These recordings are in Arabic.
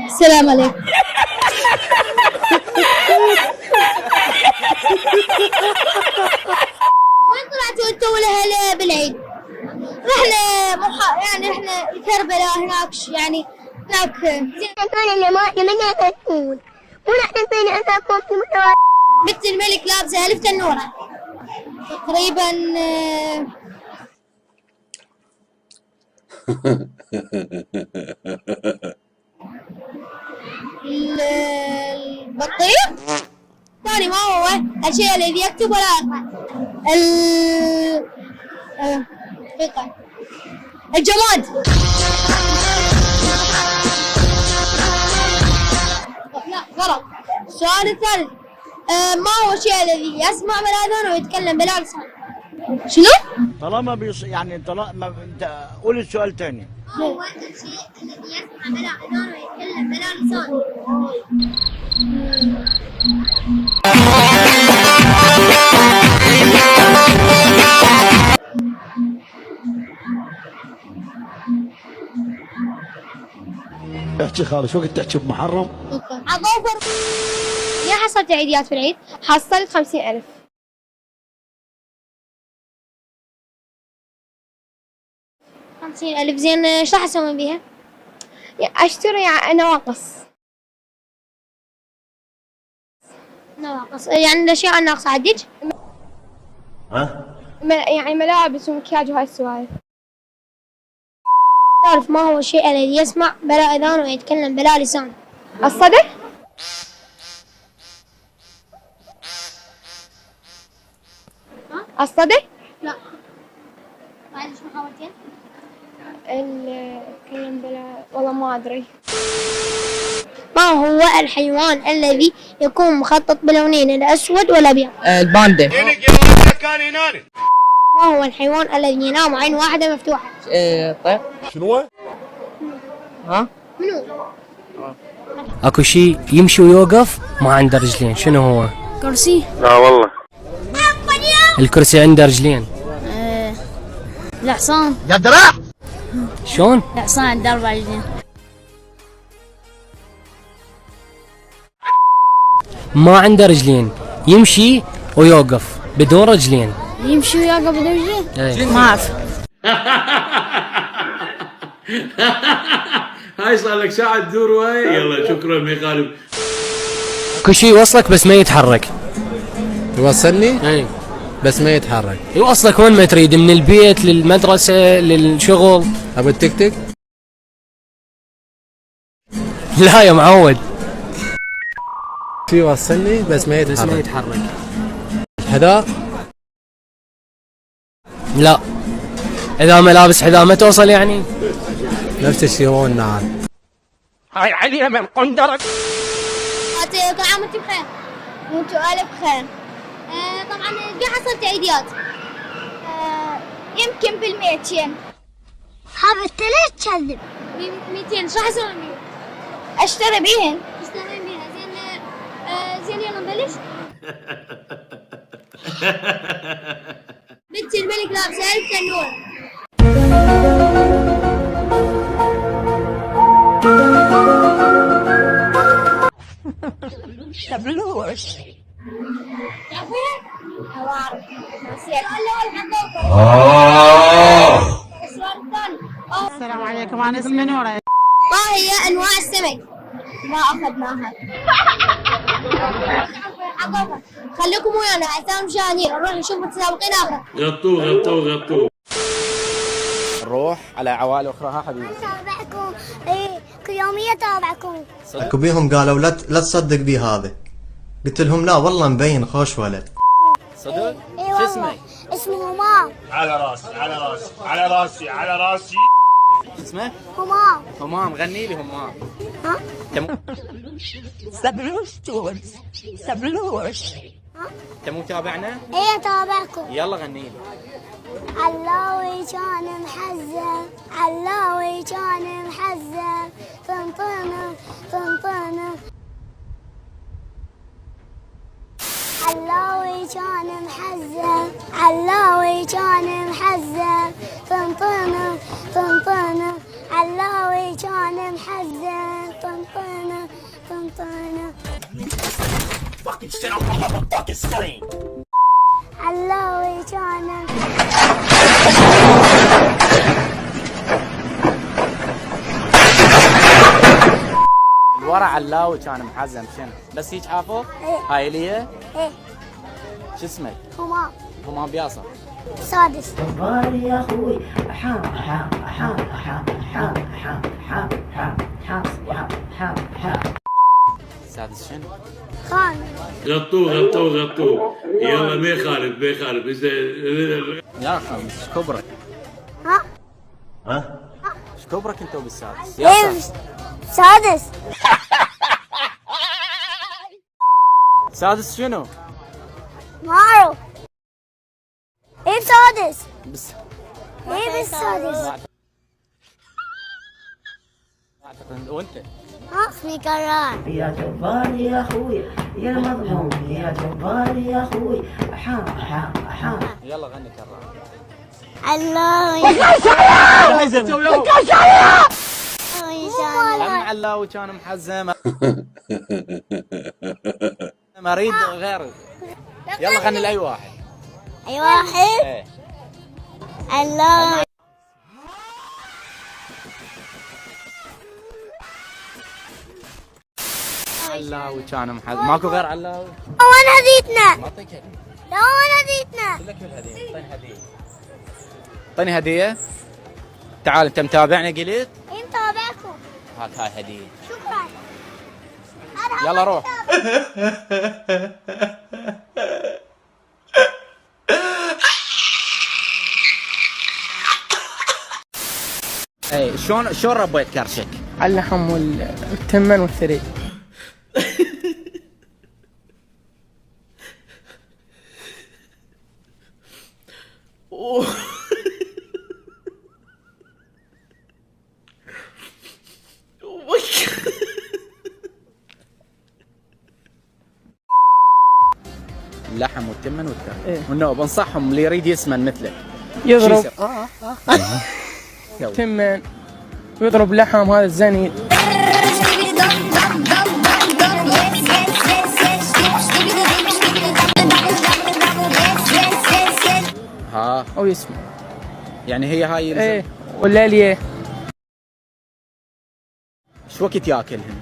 السلام عليكم. وين طلعتوا انتوا والاهل بالعيد؟ رحنا كربلاء هناك يعني هناك. لمن تكون ونحن فين أتاكم في مدار بنت الملك لابسة ألف تنورة تقريبا. البطيخ ثاني ما هو الشيء الذي يكتب ولا يقرأ. الجماد. لا غلط. السؤال الثالث ما هو الشيء الذي يسمع بالآذان ويتكلم بلا لسان؟ شنو؟ طالما قول السؤال تاني. ما هو الشيء الذي يسمع بلا آذان ويتكلم بلا لسان؟ احكي خالص شو قلت تحكي بمحرم؟ عطوفر. يا حصلت عيديات في العيد؟ حصلت 50,000. 50,000 زين ايش راح اسوي بيها؟ اشتري نواقص. يعني الاشياء الناقصة عدج؟ ها؟ يعني ملابس ومكياج وهاي السوالف. تعرف ما هو الشيء الذي يسمع بلا اذان ويتكلم بلا لسان؟ الصدى؟ الصدى؟ لا. معلش محاولتين. الكلام بلا والله ما ادري. ما هو الحيوان الذي يكون مخطط بلونين الاسود والابيض؟ الباندا. ما هو الحيوان الذي ينام عين واحدة مفتوحة؟ طيب. شنو؟ ها؟ منو؟ اكو شيء يمشي ويوقف ما عنده رجلين، شنو هو؟ كرسي. لا والله. الكرسي عنده رجلين. الحصان. يا دراع. شلون؟ الحصان عنده 4 رجلين. ما عنده رجلين، يمشي ويوقف بدون رجلين. يمشي ويوقف بدون رجلين؟ ايه. ما اعرف. هاي صار لك ساعة تدور وهاي. يلا شكرا ما يخالف. كل شيء يوصلك بس ما يتحرك. يوصلني؟ اي بس ما يتحرك. يوصلك وين ما تريد، من البيت للمدرسة للشغل. ابو التيك تيك؟ لا يا معود. في يوصلني بس ما يتحرك. بس ما يتحرك. الحذاء؟ لا. اذا ما لابس حذاء ما توصل يعني. نفس الشيء هو النعال. هاي علينا من قندرك. كل عام وانتم بخير. وانتم الف خير. طبعا في حصلت عيديات. يمكن بال200. حابب ليش تكذب؟ 200 ايش راح اسوي بيهن؟ اشتري بيها زين يلا نبلش. بنت الملك لابسه 1000 تنورة. تبلوش. تعرفين؟ أعرف. نسيت. السؤال الثاني. السلام عليكم، أنا اسمي نورة. ما هي أنواع السمك؟ ما أخذناها. خليكم ويانا أعزائي المشاهدين نروح نشوف متسابقين آخر. غطوه. نروح على عوائل اخرى حبيبي. أتابعكم كل يومية أتابعكم. اكو بيهم قالوا لا تصدق بي هذا. قلت لهم لا والله مبين خوش ولد. صدق؟ شو اسمك؟ اسمه همام. على راسي. اسمه؟ همام. غني لي همام. ها؟ سبلوش. انت مو تابعنا؟ ايه تابعكم. يلا غني لي. علاوي كان محزن، علاوي كان محزن، طنطنه. علاوي كان محزن، علاوي كان محزن، طنطنه. علاوي كان محزن، طنطنه. علاوي كان الورا علاوي كان محزم شنو؟ بس هيك عافوك؟ ايه. هاي ليه؟ ايه شو اسمك؟ همام همام بياصة. سادس سادس شنو؟ خان غطوه يلا ما يخالف يا خمس كبرك. ها ايش كبرك انت بالسادس؟ ايه يا سادس سادس شنو؟ ما اعرف ايه سادس بس ايه بالسادس اعتقد وانت ها اسمي كران يا جبار يا اخوي يا مظلوم يا جبار يا اخوي يلا غني كرام. علاوي غني علاوي كان محزم. مريض غير. يلا غني لاي واحد. اي واحد ايه علاوي علاوي كان محزم. ماكو غير علاوي؟ وين هديتنا؟ ما اعطيك هديه. لا وين هديتنا؟ لك الهديه. اعطيني هديه. اعطيني هديه. تعال انت متابعنا قلت؟ ايه متابعكم هاك هاي هديه. شكرا يلا روح. اي شلون ربيت كرشك؟ على اللحم والتمن والثريد. اللحم والتمن والثريد. إيه. والنوب انصحهم اللي يريد يسمن مثلك. يضرب شو يسوي؟ تمن ويضرب لحم هذا الزني. ها او يسمع يعني هي هاي يلزم. ايه ولا ليه شو وقت ياكلهن؟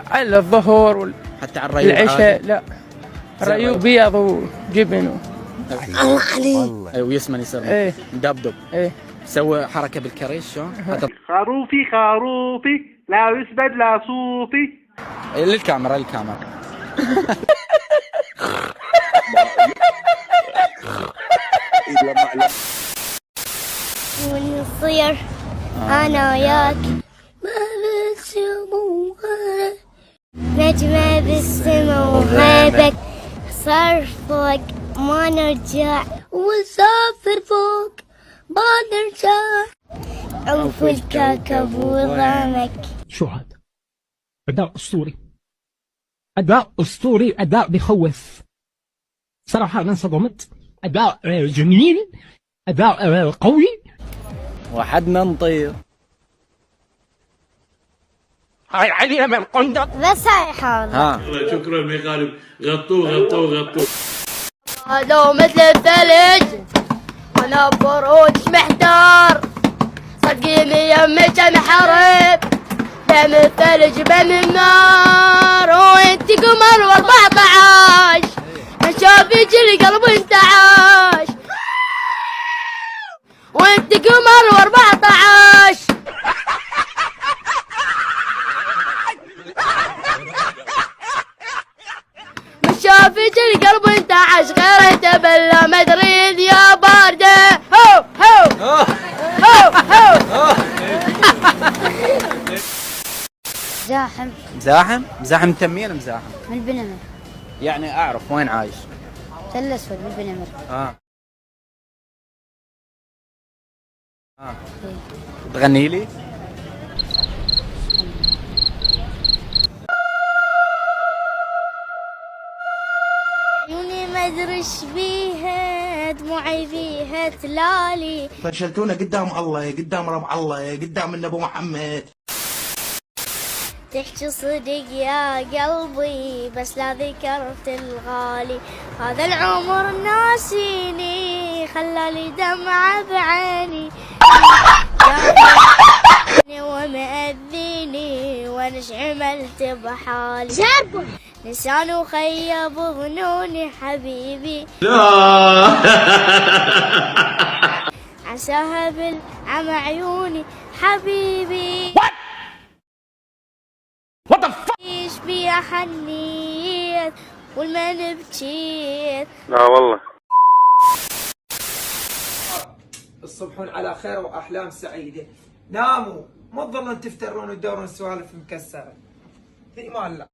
على الظهر حتى على الريوق والعشاء عادي؟ لا الريوق بيض وجبن الله عليك اي ويسمن يصير ايه. مدبدب. ايه سوي حركه بالكريش شلون؟ حتى خروفي لا يسبد لا صوفي. للكاميرا للكاميرا. ونصير انا وياك ما بالسماء نجمة بالسما وغيبك صار فوق ما نرجع ونسافر فوق ما نرجع عوف الكوكب وظامك. شو هذا؟ أداء أسطوري، أداء أسطوري، أداء بخوف صراحة. أنا انصدمت. أداء جميل، أداء قوي. وحدنا نطير. هاي علينا من قندق. بس هاي حاضر ها شكرا ما يخالف. غطوه لو مثل الثلج وانا بروج محتار صدقيني يمك انحرب بين الثلج بين النار وانت قمر و14 اشوف يجري قلب انتعاش وانت قمر و14 شوف يجري قلب انتعاش غير تبلى مدريد يا باردة. هو هو هو هو زاحم مزاحم تمين مزاحم. من البنمر يعني اعرف وين عايش. تل اسود من البنمر. تغني لي؟ عيوني ما ادري ايش بيها دموعي بيها تلالي فشلتونا قدام الله، قدام رب الله، قدام النبي محمد. تحكي صدق يا قلبي بس لا ذكرت الغالي. هذا العمر ناسيني خلالي دمعة بعيني ومأذيني وانش عملت بحالي. نسان وخيب ظنوني حبيبي عساها بالعمى عيوني حبيبي. ايش بي حنيت والما بكيت. لا والله. تصبحون على خير وأحلام سعيدة. ناموا، ما تظلون تفترون وتدورون سوالف مكسرة. في امان الله.